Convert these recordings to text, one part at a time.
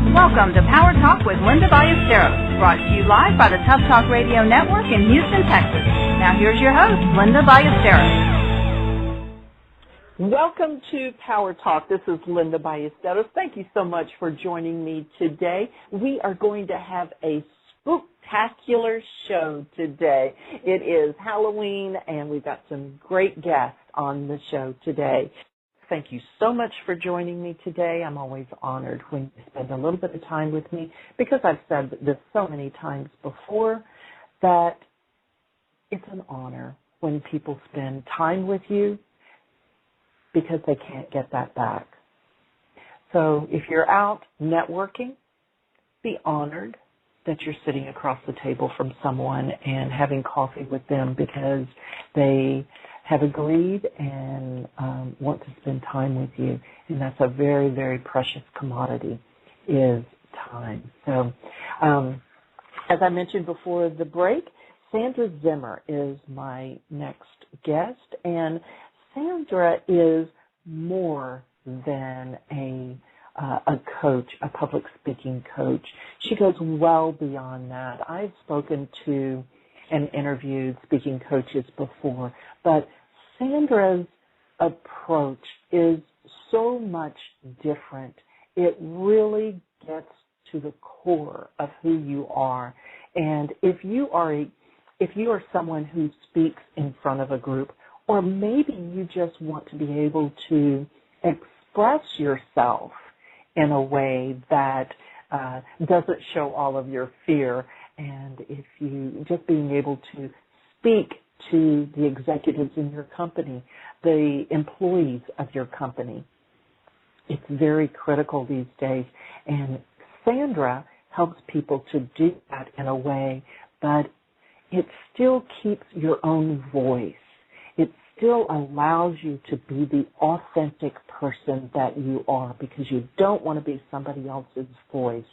Welcome to Power Talk with Linda Ballesteros, brought to you live by the Tough Talk Radio Network in Houston, Texas. Now here's your host, Linda Ballesteros. Welcome to Power Talk. This is Linda Ballesteros. Thank you so much for joining me today. We are going to have a spooktacular show today. It is Halloween, and we've got some great guests on the show today. Thank you so much for joining me today. I'm always honored when you spend a little bit of time with me, because I've said this so many times before that it's an honor when people spend time with you because they can't get that back. So if you're out networking, be honored that you're sitting across the table from someone and having coffee with them because they have agreed and want to spend time with you. And that's a very, very precious commodity, is time. So as I mentioned before the break, Sandra Zimmer is my next guest. And Sandra is more than a coach, a public speaking coach. She goes well beyond that. I've spoken to and interviewed speaking coaches before, but Sandra's approach is so much different. It really gets to the core of who you are. And if you are someone who speaks in front of a group, or maybe you just want to be able to express yourself in a way that doesn't show all of your fear, and if you just being able to speak to the executives in your company, the employees of your company, it's very critical these days. And Sandra helps people to do that in a way, but it still keeps your own voice. It still allows you to be the authentic person that you are, because you don't want to be somebody else's voice.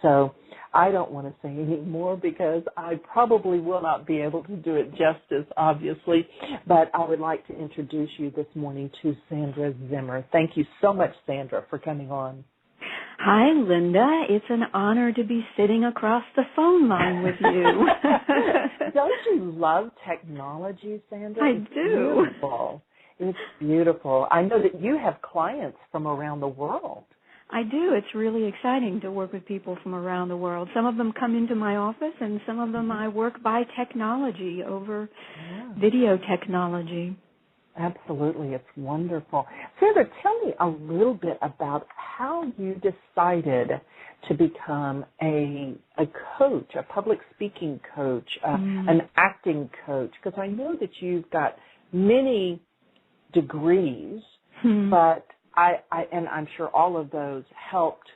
So I don't want to say any more because I probably will not be able to do it justice, obviously, but I would like to introduce you this morning to Sandra Zimmer. Thank you so much, Sandra, for coming on. Hi, Linda. It's an honor to be sitting across the phone line with you. Don't you love technology, Sandra? I It's do. Beautiful. It's beautiful. I know that you have clients from around the world. I do. It's really exciting to work with people from around the world. Some of them come into my office, and some of them I work by technology, over video technology. Absolutely. It's wonderful. Sandra, tell me a little bit about how you decided to become a coach, a public speaking coach, an acting coach, because I know that you've got many degrees, but and I'm sure all of those helped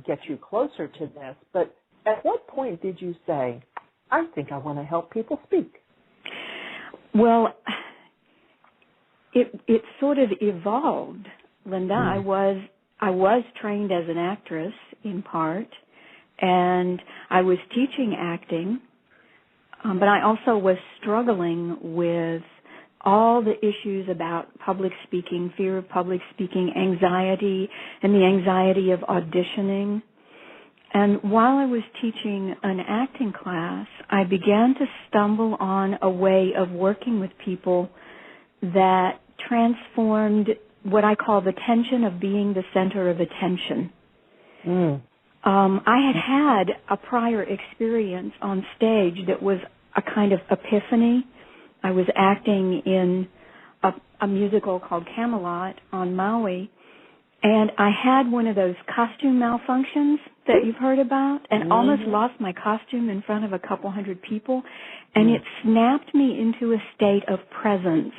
get you closer to this, but at what point did you say, I think I want to help people speak? Well, it sort of evolved, Linda. I was trained as an actress in part, and I was teaching acting, but I also was struggling with all the issues about public speaking, fear of public speaking, anxiety, and the anxiety of auditioning. And while I was teaching an acting class, I began to stumble on a way of working with people that transformed what I call the tension of being the center of attention. I had a prior experience on stage that was a kind of epiphany. I was acting in a musical called Camelot on Maui, and I had one of those costume malfunctions that you've heard about, and almost lost my costume in front of a couple hundred people, and it snapped me into a state of presence,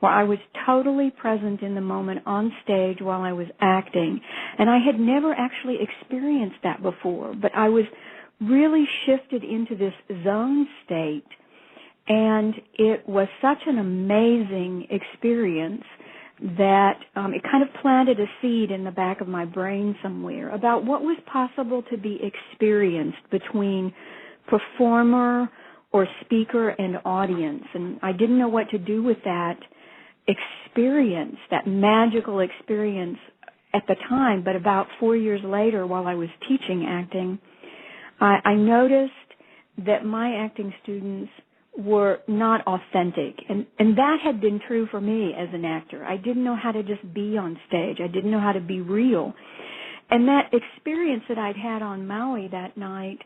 where I was totally present in the moment on stage while I was acting. And I had never actually experienced that before, but I was really shifted into this zone state. And it was such an amazing experience that it kind of planted a seed in the back of my brain somewhere about what was possible to be experienced between performer or speaker and audience. And I didn't know what to do with that experience, that magical experience at the time, but about 4 years later while I was teaching acting, I noticed that my acting students were not authentic. And that had been true for me as an actor. I didn't know how to just be on stage. I didn't know how to be real. And that experience that I'd had on Maui that night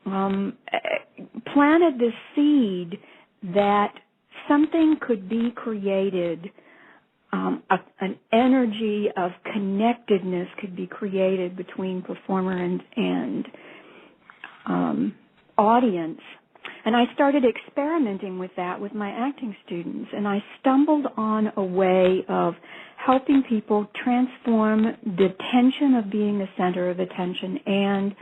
planted this seed that something could be created, an energy of connectedness could be created between performer and audience. And I started experimenting with that with my acting students, and I stumbled on a way of helping people transform the tension of being the center of attention and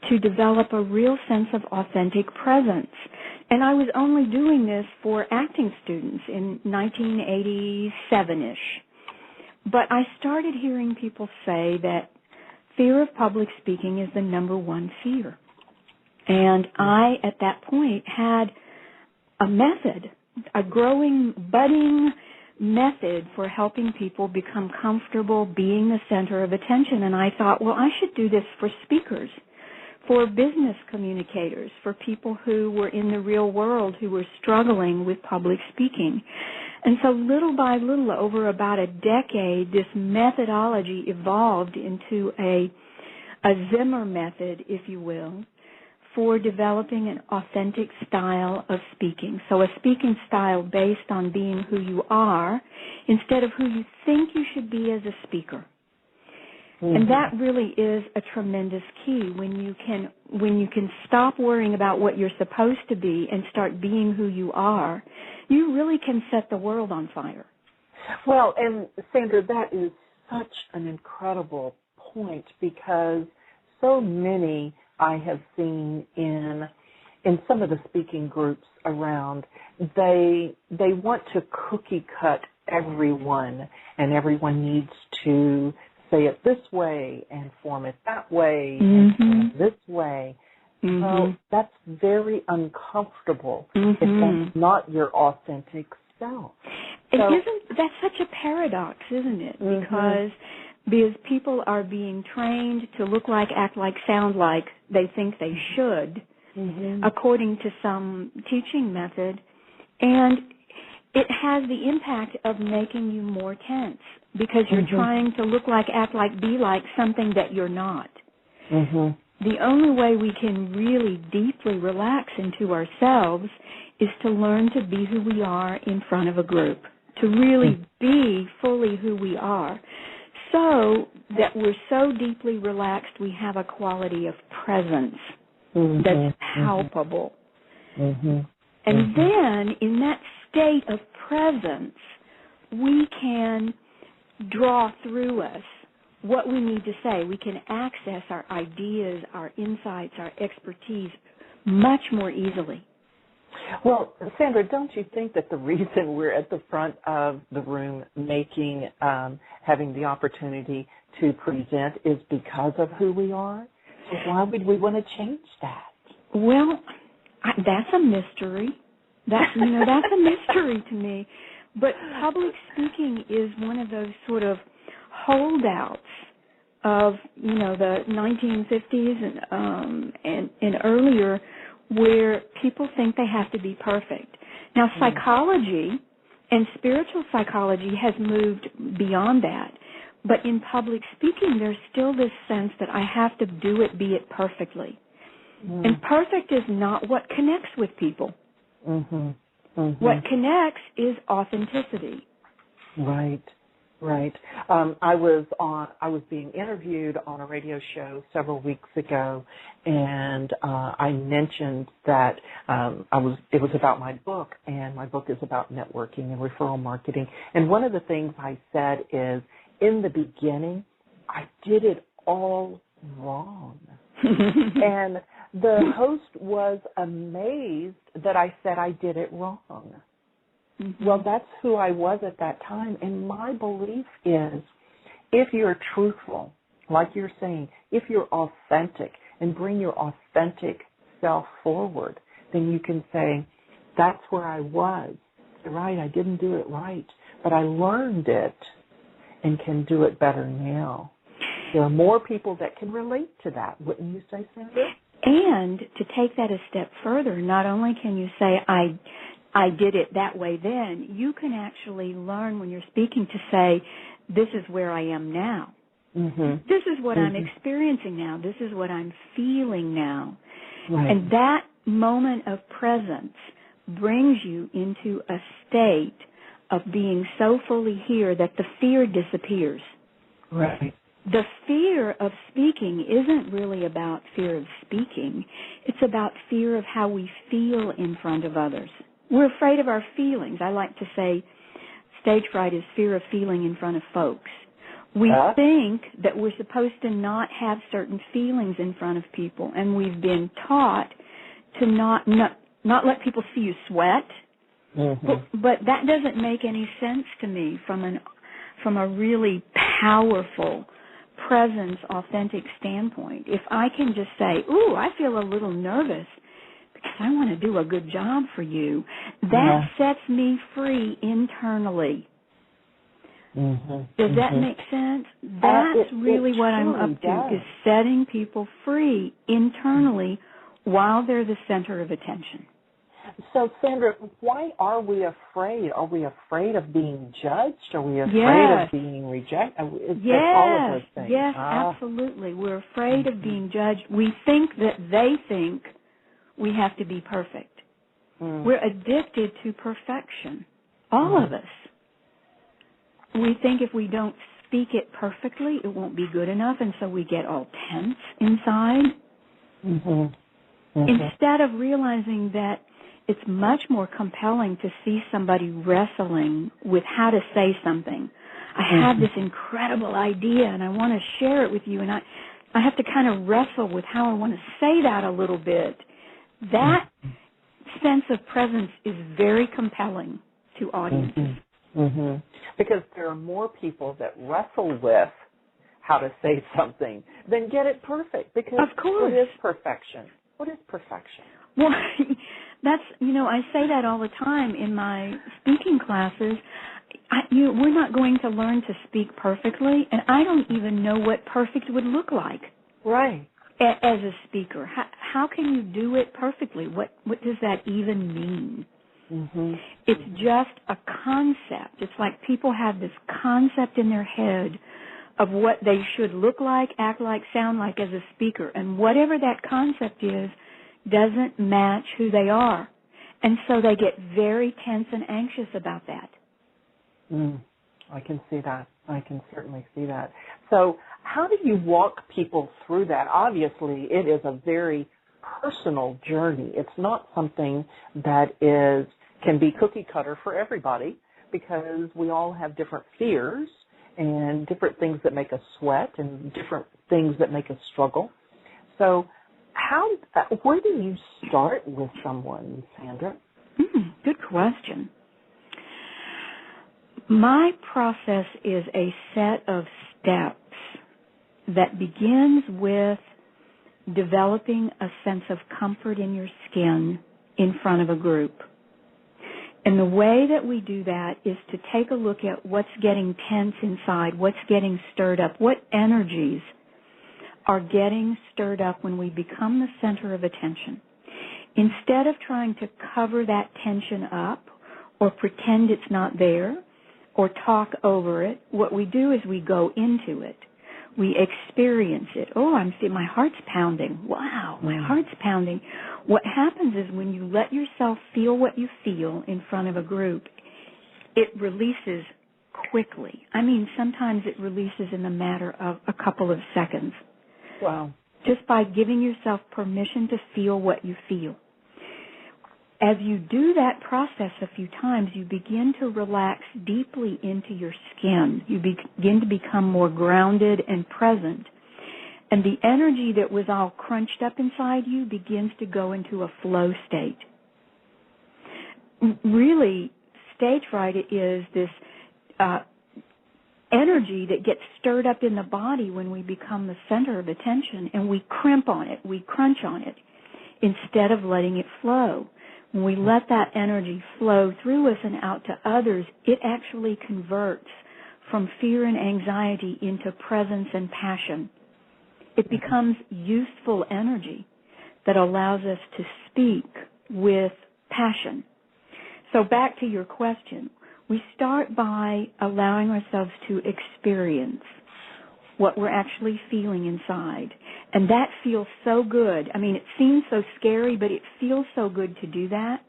to develop a real sense of authentic presence. And I was only doing this for acting students in 1987-ish. But I started hearing people say that fear of public speaking is the number one fear. And I, at that point, had a method, a growing, budding method for helping people become comfortable being the center of attention. And I thought, well, I should do this for speakers, for business communicators, for people who were in the real world who were struggling with public speaking. And so little by little, over about a decade, this methodology evolved into a Zimmer method, if you will, for developing an authentic style of speaking. So a speaking style based on being who you are instead of who you think you should be as a speaker. Mm-hmm. And that really is a tremendous key when you can stop worrying about what you're supposed to be and start being who you are. You really can set the world on fire. Well, and Sandra, that is such an incredible point because so many I have seen in some of the speaking groups around, they want to cookie cut everyone, and everyone needs to say it this way and form it that way and form it this way. Mm-hmm. So that's very uncomfortable if that's not your authentic self. That's such a paradox, isn't it? Because people are being trained to look like, act like, sound like they think they should, according to some teaching method, and it has the impact of making you more tense because you're trying to look like, act like, be like something that you're not. The only way we can really deeply relax into ourselves is to learn to be who we are in front of a group, to really be fully who we are, so that we're so deeply relaxed we have a quality of presence that's palpable. And then in that state of presence, we can draw through us what we need to say. We can access our ideas, our insights, our expertise much more easily. Well, Sandra, don't you think that the reason we're at the front of the room having the opportunity to present is because of who we are? So why would we want to change that? Well, that's a mystery. That's a mystery to me. But public speaking is one of those sort of holdouts of, the 1950s and earlier, where people think they have to be perfect. Now, psychology and spiritual psychology has moved beyond that. But in public speaking, there's still this sense that I have to do it, be it perfectly. And perfect is not what connects with people. What connects is authenticity. Right. I was being interviewed on a radio show several weeks ago, and I mentioned that it was about my book, and my book is about networking and referral marketing. And one of the things I said is, in the beginning, I did it all wrong. And the host was amazed that I said I did it wrong. Well, that's who I was at that time, and my belief is if you're truthful, like you're saying, if you're authentic and bring your authentic self forward, then you can say, that's where I was. You're right, I didn't do it right, but I learned it, and can do it better now. There are more people that can relate to that, wouldn't you say, Sandra? And to take that a step further, not only can you say, I did it that way then, you can actually learn when you're speaking to say, this is where I am now. Mm-hmm. This is what I'm experiencing now. This is what I'm feeling now. Right. And that moment of presence brings you into a state of being so fully here that the fear disappears. Right. The fear of speaking isn't really about fear of speaking. It's about fear of how we feel in front of others. We're afraid of our feelings. I like to say stage fright is fear of feeling in front of folks. We think that we're supposed to not have certain feelings in front of people, and we've been taught to not let people see you sweat. Mm-hmm. But that doesn't make any sense to me from a really powerful presence, authentic standpoint. If I can just say, ooh, I feel a little nervous because I want to do a good job for you, that sets me free internally. Mm-hmm. Does that make sense? That's really what I'm up to, is setting people free internally while they're the center of attention. So, Sandra, why are we afraid? Are we afraid of being judged? Are we afraid of being rejected? Yes, all of those things. Yes, absolutely. We're afraid of being judged. We think that they think we have to be perfect. We're addicted to perfection, all of us. We think if we don't speak it perfectly, it won't be good enough, and so we get all tense inside. Instead of realizing that it's much more compelling to see somebody wrestling with how to say something. I have this incredible idea, and I want to share it with you, and I have to kind of wrestle with how I want to say that a little bit. That sense of presence is very compelling to audiences. Because there are more people that wrestle with how to say something than get it perfect. Because of course. What is perfection? What is perfection? Well, that's, I say that all the time in my speaking classes. We're not going to learn to speak perfectly, and I don't even know what perfect would look like. Right. As a speaker. How can you do it perfectly? What does that even mean? It's just a concept. It's like people have this concept in their head of what they should look like, act like, sound like as a speaker. And whatever that concept is doesn't match who they are. And so they get very tense and anxious about that. I can see that. I can certainly see that. So how do you walk people through that? Obviously, it is a very personal journey. It's not something that can be cookie cutter for everybody, because we all have different fears and different things that make us sweat and different things that make us struggle. So where do you start with someone, Sandra? Good question. My process is a set of steps that begins with developing a sense of comfort in your skin in front of a group. And the way that we do that is to take a look at what's getting tense inside, what's getting stirred up, what energies are getting stirred up when we become the center of attention. Instead of trying to cover that tension up or pretend it's not there or talk over it, what we do is we go into it. We experience it. Oh, my heart's pounding. Wow, my heart's pounding. What happens is when you let yourself feel what you feel in front of a group, it releases quickly. I mean, sometimes it releases in a matter of a couple of seconds. Wow. Just by giving yourself permission to feel what you feel. As you do that process a few times, you begin to relax deeply into your skin. You begin to become more grounded and present. And the energy that was all crunched up inside you begins to go into a flow state. Really, stage fright is this energy that gets stirred up in the body when we become the center of attention, and we crimp on it, we crunch on it, instead of letting it flow. When we let that energy flow through us and out to others, it actually converts from fear and anxiety into presence and passion. It becomes useful energy that allows us to speak with passion. So back to your question, we start by allowing ourselves to experience what we're actually feeling inside. And that feels so good. I mean, it seems so scary, but it feels so good to do that.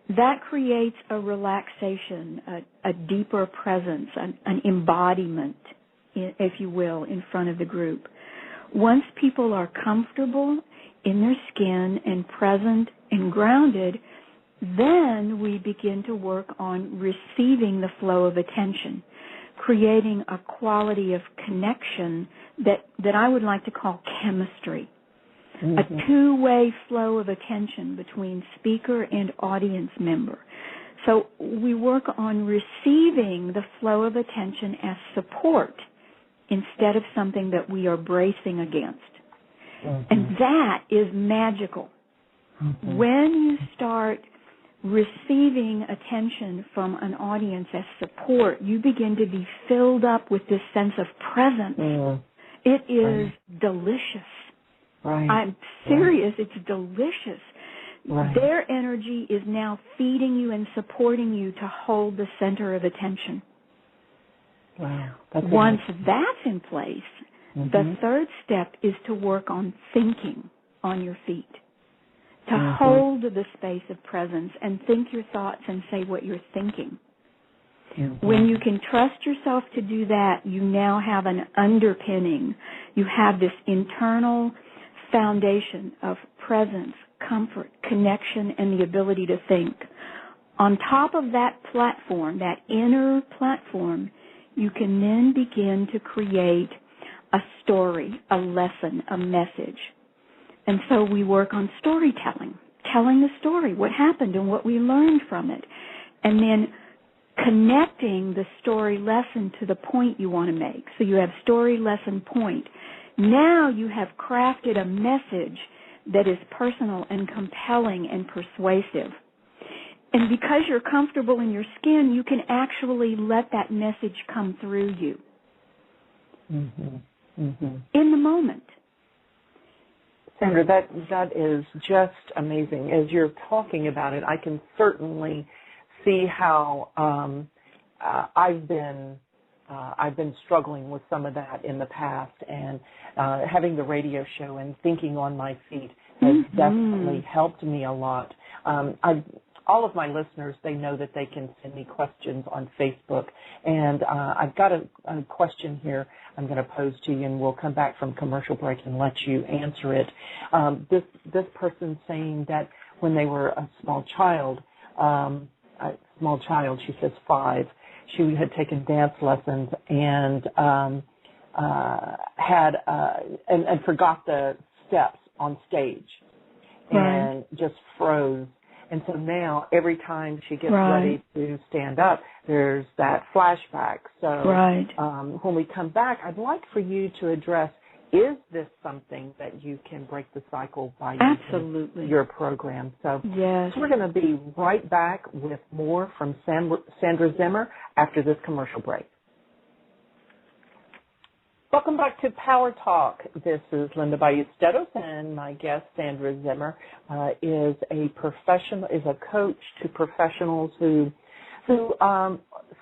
That creates a relaxation, a deeper presence, an embodiment, if you will, in front of the group. Once people are comfortable in their skin and present and grounded, then we begin to work on receiving the flow of attention, creating a quality of connection that I would like to call chemistry. Mm-hmm. A two-way flow of attention between speaker and audience member. So we work on receiving the flow of attention as support instead of something that we are bracing against. Mm-hmm. And that is magical. Mm-hmm. When you start receiving attention from an audience as support, you begin to be filled up with this sense of presence. Mm. It is delicious. Right. I'm serious. Right. It's delicious. Right. Their energy is now feeding you and supporting you to hold the center of attention. Wow. Once that's in place, the third step is to work on thinking on your feet, to hold the space of presence and think your thoughts and say what you're thinking. When you can trust yourself to do that, you now have an underpinning. You have this internal foundation of presence, comfort, connection, and the ability to think. On top of that platform, that inner platform, you can then begin to create a story, a lesson, a message. And so we work on storytelling, telling the story, what happened and what we learned from it, and then connecting the story lesson to the point you want to make. So you have story, lesson, point. Now you have crafted a message that is personal and compelling and persuasive. And because you're comfortable in your skin, you can actually let that message come through you in the moment. Sandra, that is just amazing. As you're talking about it, I can certainly see how I've been struggling with some of that in the past, and having the radio show and thinking on my feet has definitely helped me a lot. All of my listeners, they know that they can send me questions on Facebook, and I've got a question here I'm going to pose to you, and we'll come back from commercial break and let you answer it. This person's saying that when they were a small child, she says 5, she had taken dance lessons and and forgot the steps on stage and just froze. And so now every time she gets ready to stand up, there's that flashback. So when we come back, I'd like for you to address, is this something that you can break the cycle by using your program? So we're going to be right back with more from Sandra Zimmer after this commercial break. Welcome back to Power Talk. This is Linda Ballesteros, and my guest, Sandra Zimmer, is a coach to professionals who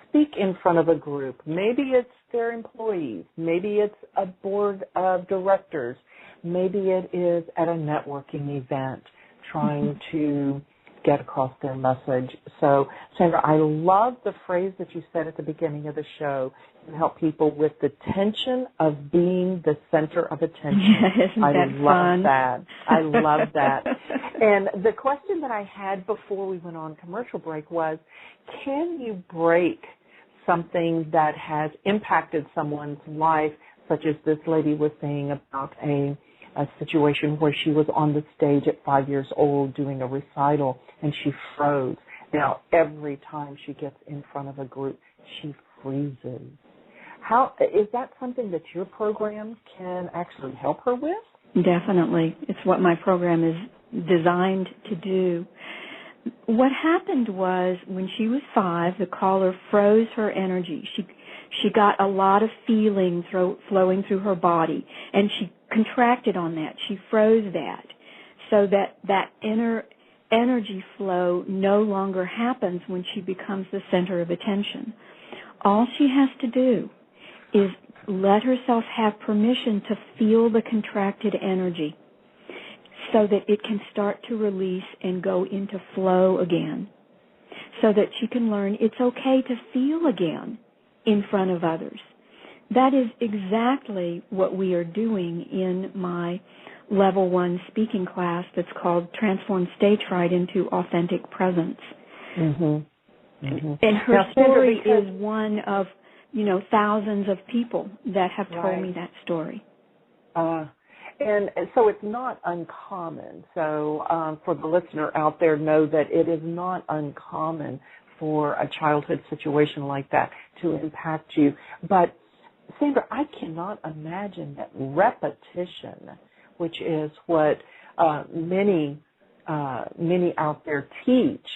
speak in front of a group. Maybe it's their employees. Maybe it's a board of directors. Maybe it is at a networking event trying to get across their message. So, Sandra, I love the phrase that you said at the beginning of the show. You help people with the tension of being the center of attention. Isn't that fun? I love that. And the question that I had before we went on commercial break was, can you break something that has impacted someone's life, such as this lady was saying about a situation where she was on the stage at 5 years old doing a recital and she froze. Now, every time she gets in front of a group, she freezes. How is that something that your program can actually help her with? Definitely. It's what my program is designed to do. What happened was when she was 5, the caller froze her energy. She got a lot of feeling flowing through her body, and she contracted on that. She froze that so that inner energy flow no longer happens when she becomes the center of attention. All she has to do is let herself have permission to feel the contracted energy so that it can start to release and go into flow again, so that she can learn it's okay to feel again in front of others. That is exactly what we are doing in my Level 1 speaking class that's called Transform Stage Fright into Authentic Presence. Mm-hmm. Mm-hmm. And her story is one of, thousands of people that have told me that story. And so it's not uncommon. So for the listener out there, know that it is not uncommon for a childhood situation like that to impact you. But, Sandra, I cannot imagine that repetition, which is what many out there teach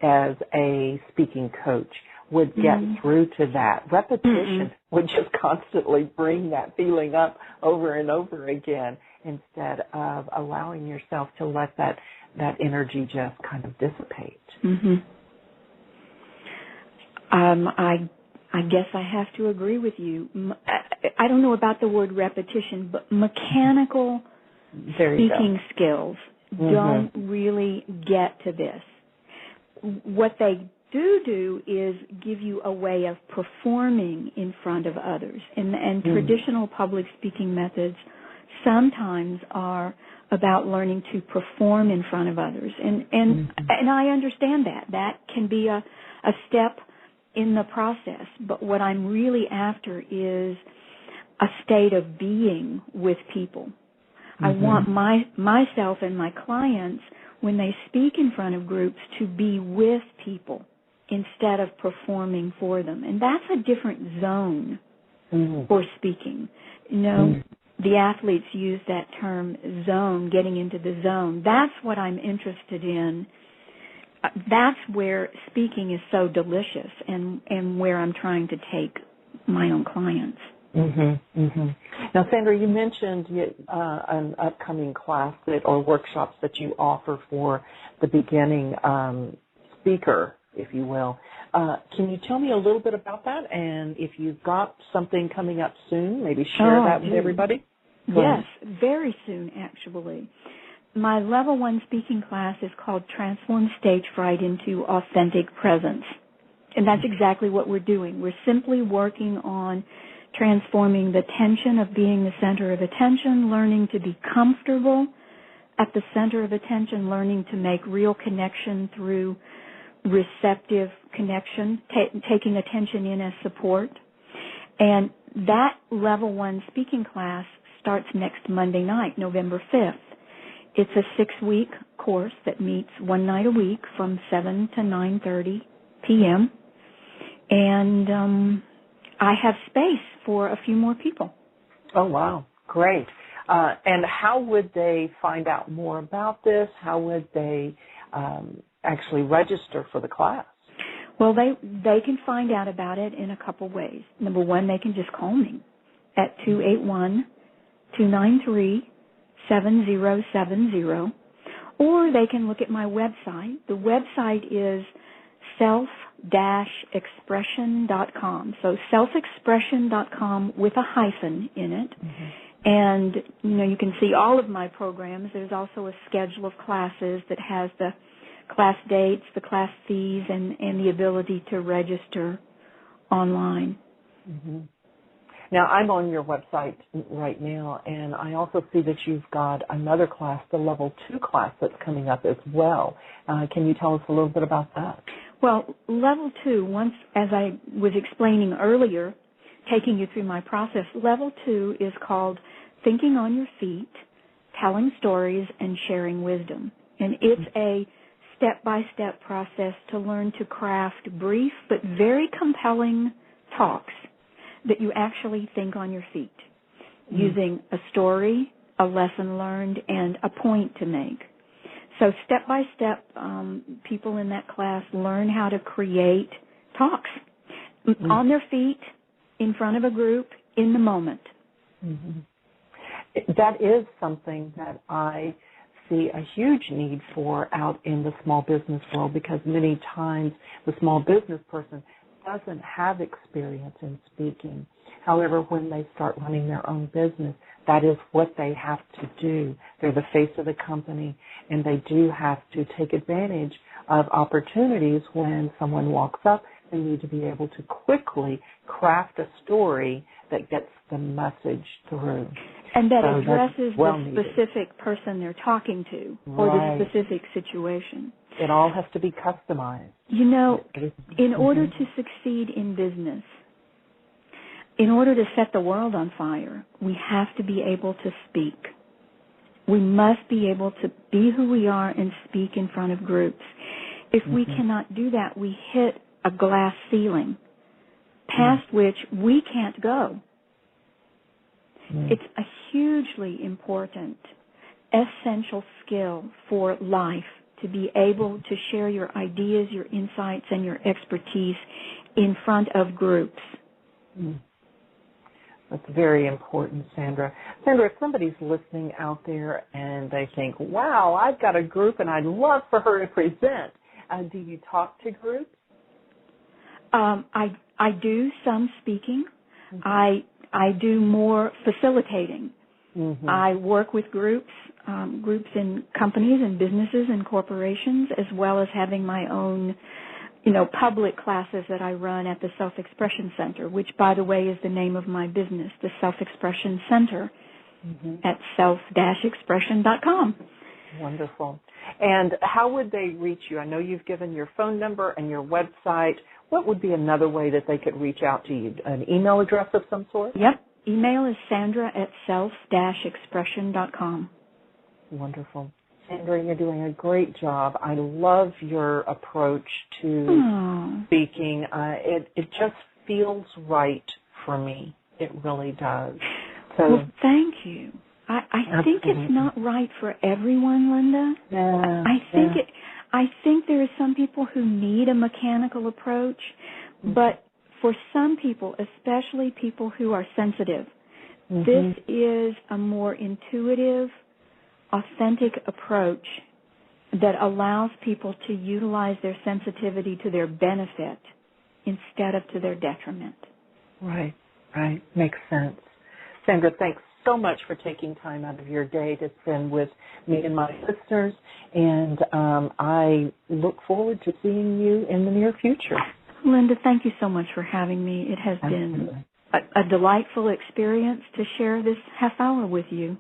as a speaking coach, would get through to that. Repetition would just constantly bring that feeling up over and over again instead of allowing yourself to let that energy just kind of dissipate. Mm-hmm. I guess I have to agree with you. I don't know about the word repetition, but mechanical speaking skills don't really get to this. What they do is give you a way of performing in front of others. And traditional public speaking methods sometimes are about learning to perform in front of others. And I understand that. That can be a step in the process. But what I'm really after is a state of being with people. I want myself and my clients, when they speak in front of groups, to be with people instead of performing for them. And that's a different zone for speaking. The athletes use that term zone, getting into the zone. That's what I'm interested in. That's where speaking is so delicious and where I'm trying to take my own clients. Now, Sandra, you mentioned an upcoming class or workshops that you offer for the beginning speaker, if you will. Can you tell me a little bit about that? And if you've got something coming up soon, maybe share that with everybody? Yes, very soon, actually. My Level 1 speaking class is called Transform Stage Fright into Authentic Presence. And that's exactly what we're doing. We're simply working on transforming the tension of being the center of attention, learning to be comfortable at the center of attention, learning to make real connection through receptive connection, taking attention in as support. And that Level 1 speaking class starts next Monday night, November 5th. It's a 6-week course that meets one night a week from 7 to 9:30 p.m. And I have space for a few more people. Oh, wow. Great. And how would they find out more about this? How would they actually register for the class? Well, they can find out about it in a couple ways. Number one, they can just call me at 281-293-7070, or they can look at my website. The website is self-expression.com. So selfexpression.com with a hyphen in it. And, you can see all of my programs. There's also a schedule of classes that has the class dates, the class fees, and the ability to register online. Now, I'm on your website right now, and I also see that you've got another class, the Level 2 class, that's coming up as well. Can you tell us a little bit about that? Well, Level 2, once, as I was explaining earlier, taking you through my process, Level 2 is called Thinking on Your Feet, Telling Stories, and Sharing Wisdom. And it's a step-by-step process to learn to craft brief but very compelling talks that you actually think on your feet, using a story, a lesson learned, and a point to make. So step-by-step, people in that class learn how to create talks on their feet in front of a group in the moment. Mm-hmm. That is something that I see a huge need for out in the small business world, because many times the small business person doesn't have experience in speaking. However, when they start running their own business, that is what they have to do. They're the face of the company, and they do have to take advantage of opportunities when someone walks up. They need to be able to quickly craft a story that gets the message through. And that addresses the specific person they're talking to, or the specific situation. It all has to be customized. You know, in order to succeed in business, in order to set the world on fire, we have to be able to speak. We must be able to be who we are and speak in front of groups. If we cannot do that, we hit a glass ceiling, past which we can't go. It's a hugely important, essential skill for life to be able to share your ideas, your insights, and your expertise in front of groups. That's very important, Sandra. Sandra, if somebody's listening out there and they think, wow, I've got a group and I'd love for her to present, do you talk to groups? I do some speaking. I do more facilitating. I work with groups in companies and businesses and corporations, as well as having my own, public classes that I run at the Self-Expression Center, which, by the way, is the name of my business, the Self-Expression Center, at self-expression.com. Wonderful. And how would they reach you? I know you've given your phone number and your website. What would be another way that they could reach out to you? An email address of some sort? Yep. Email is sandra@self-expression.com. Wonderful. Sandra, you're doing a great job. I love your approach to speaking. It just feels right for me. It really does. So, well, thank you. I think it's not right for everyone, Linda. Yeah, I think there are some people who need a mechanical approach, but for some people, especially people who are sensitive, this is a more intuitive, authentic approach that allows people to utilize their sensitivity to their benefit instead of to their detriment. Right. Makes sense. Sandra, thanks so much for taking time out of your day to spend with me and my listeners, and I look forward to seeing you in the near future. Linda, thank you so much for having me. It has been a delightful experience to share this half hour with you.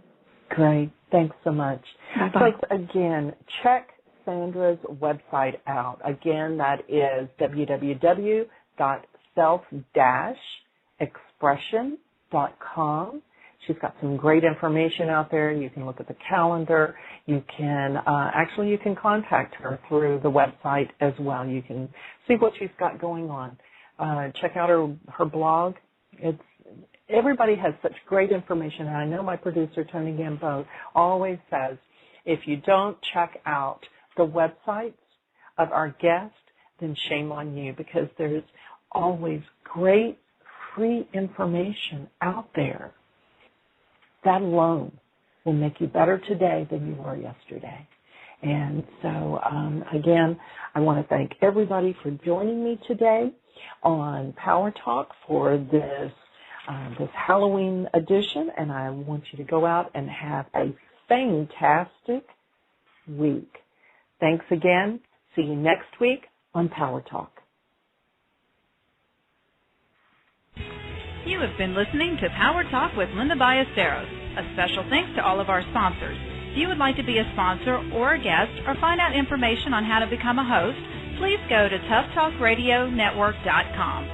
Great. Thanks so much. Bye-bye. Folks, again, check Sandra's website out. Again, that is www.self-expression.com. She's got some great information out there. You can look at the calendar. You can you can contact her through the website as well. You can see what she's got going on. Check out her blog. Everybody has such great information, and I know my producer, Tony Gambeau, always says, if you don't check out the websites of our guests, then shame on you, because there's always great free information out there. That alone will make you better today than you were yesterday. And so, again, I want to thank everybody for joining me today on Power Talk for this Halloween edition, and I want you to go out and have a fantastic week. Thanks again. See you next week on Power Talk. You have been listening to Power Talk with Linda Ballesteros. A special thanks to all of our sponsors. If you would like to be a sponsor or a guest or find out information on how to become a host, please go to toughtalkradionetwork.com.